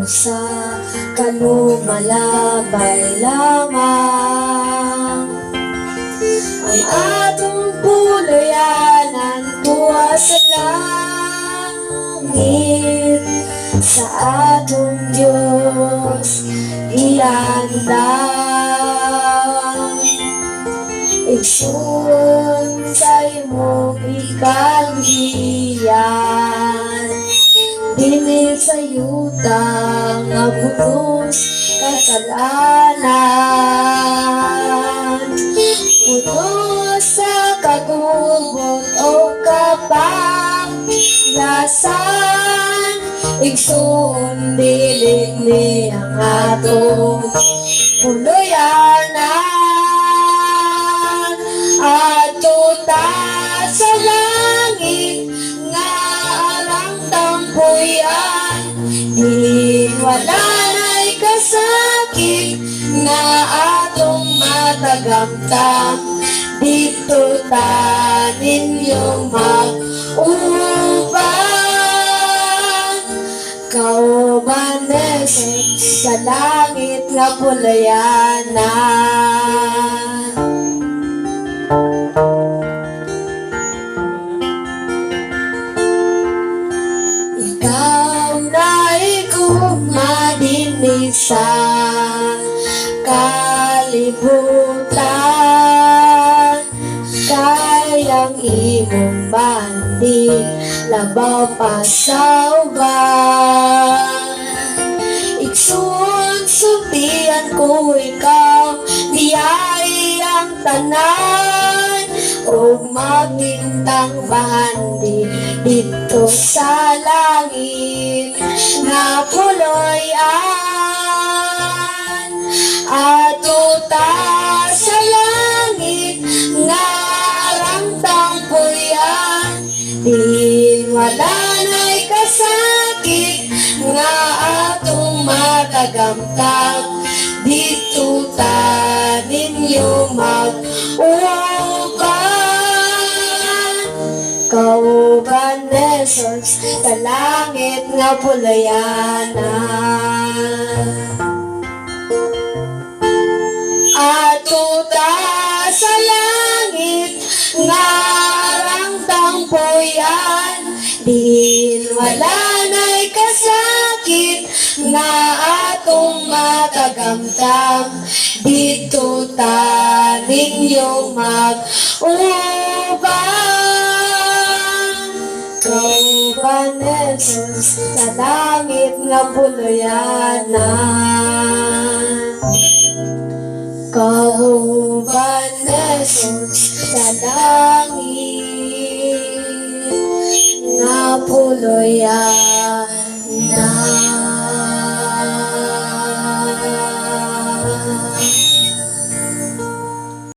sa kalumalabay lamang. Ang atong pulayanan tuwa sa langit, sa atong Diyos ihanda. Igsoon sa imong ikagiyan, dinit sa yutang nga punos kasalanan. Punos sa kagubot o kapanglasan, igsoon dilig ni ang atong puluyanan. Ato ta sa langit nga arang tampuyan, di wala na'y kasakit nga atong matagamtam. Dito ta ninyong mag-uban, kauban sa langit nga pulayanan. Ikaw na iguma dinhi sa kalibutan, kayang imong bandi labaw pa sa uban. Igsoon sumpian ko ikaw, diyay ang tanan, o magintang bandi dito sa langit nga puloy-an. Ato ta sa langit nga arang tampuyan, di wala na'y kasakit nga atong matagamtag. Dito ta ninyo mag-uban, kauban Jesus sa langit nga pulayanan. Ato ta sa langit nga arang tampuyan, di wala na'y kasakit nga atong matagamtam. Dito ta ninyong mag-uban, kauban Jesus sa langit nga pulayanan. Kauban Jesus sa langit